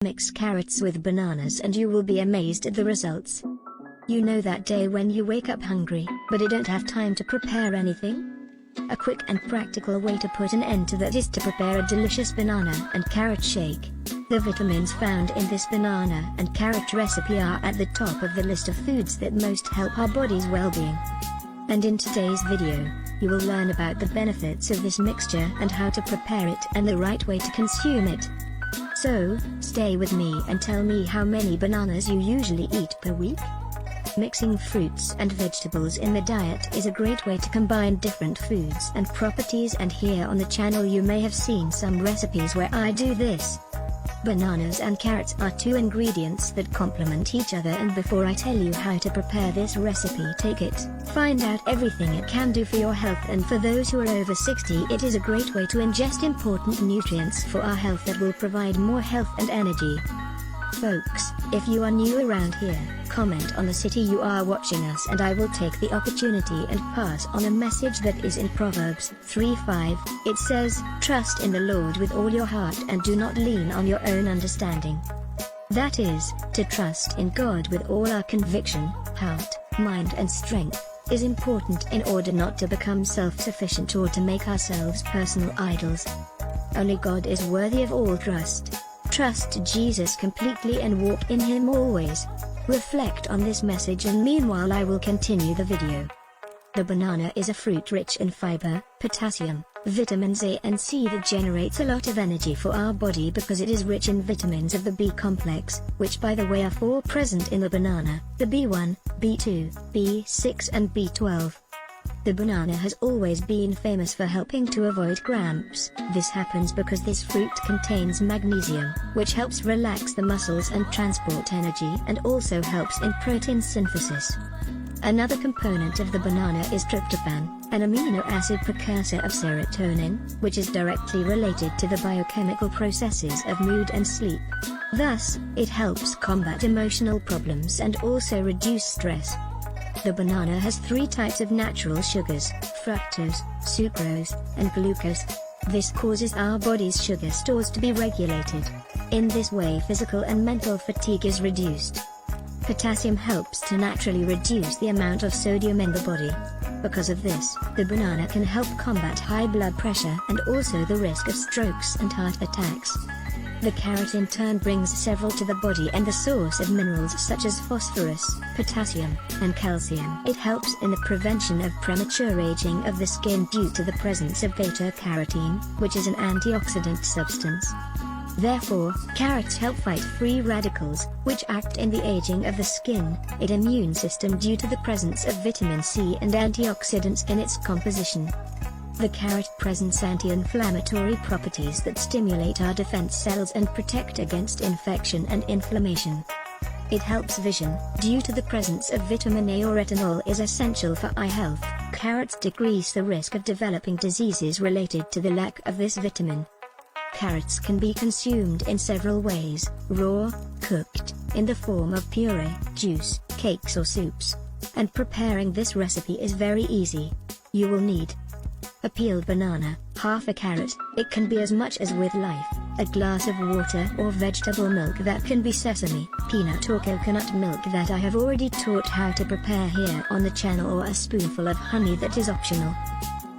Mix carrots with bananas and you will be amazed at the results. You know that day when you wake up hungry, but you don't have time to prepare anything? A quick and practical way to put an end to that is to prepare a delicious banana and carrot shake. The vitamins found in this banana and carrot recipe are at the top of the list of foods that most help our body's well-being. And in today's video, you will learn about the benefits of this mixture and how to prepare it and the right way to consume it. So, stay with me and tell me how many bananas you usually eat per week. Mixing fruits and vegetables in the diet is a great way to combine different foods and properties, and here on the channel you may have seen some recipes where I do this. Bananas and carrots are two ingredients that complement each other, and before I tell you how to prepare this recipe, take it, find out everything it can do for your health, and for those who are over 60 it is a great way to ingest important nutrients for our health that will provide more health and energy. Folks, if you are new around here, comment on the city you are watching us and I will take the opportunity and pass on a message that is in Proverbs 3:5. It says, "Trust in the Lord with all your heart and do not lean on your own understanding." That is, to trust in God with all our conviction, heart, mind and strength, is important in order not to become self-sufficient or to make ourselves personal idols. Only God is worthy of all trust. Trust Jesus completely and walk in Him always. Reflect on this message, and meanwhile I will continue the video. The banana is a fruit rich in fiber, potassium, vitamins A and C that generates a lot of energy for our body because it is rich in vitamins of the B complex, which by the way are four present in the banana: the B1, B2, B6 and B12. The banana has always been famous for helping to avoid cramps. This happens because this fruit contains magnesium, which helps relax the muscles and transport energy, and also helps in protein synthesis. Another component of the banana is tryptophan, an amino acid precursor of serotonin, which is directly related to the biochemical processes of mood and sleep. Thus, it helps combat emotional problems and also reduce stress. The banana has three types of natural sugars: fructose, sucrose, and glucose. This causes our body's sugar stores to be regulated. In this way physical and mental fatigue is reduced. Potassium helps to naturally reduce the amount of sodium in the body. Because of this, the banana can help combat high blood pressure and also the risk of strokes and heart attacks. The carrot in turn brings several to the body and the source of minerals such as phosphorus, potassium, and calcium. It helps in the prevention of premature aging of the skin due to the presence of beta-carotene, which is an antioxidant substance. Therefore, carrots help fight free radicals, which act in the aging of the skin, its immune system due to the presence of vitamin C and antioxidants in its composition. The carrot presents anti-inflammatory properties that stimulate our defense cells and protect against infection and inflammation. It helps vision, due to the presence of vitamin A or retinol is essential for eye health. Carrots decrease the risk of developing diseases related to the lack of this vitamin. Carrots can be consumed in several ways: raw, cooked, in the form of puree, juice, cakes or soups. And preparing this recipe is very easy. You will need a peeled banana, half a carrot, it can be as much as with life, a glass of water or vegetable milk that can be sesame, peanut or coconut milk that I have already taught how to prepare here on the channel, or a spoonful of honey that is optional.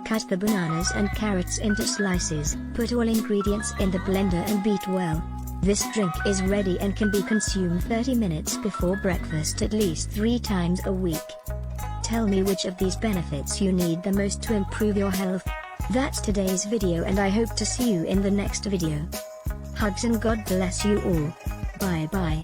Cut the bananas and carrots into slices, put all ingredients in the blender and beat well. This drink is ready and can be consumed 30 minutes before breakfast at least 3 times a week. Tell me which of these benefits you need the most to improve your health. That's today's video, and I hope to see you in the next video. Hugs and God bless you all. Bye bye.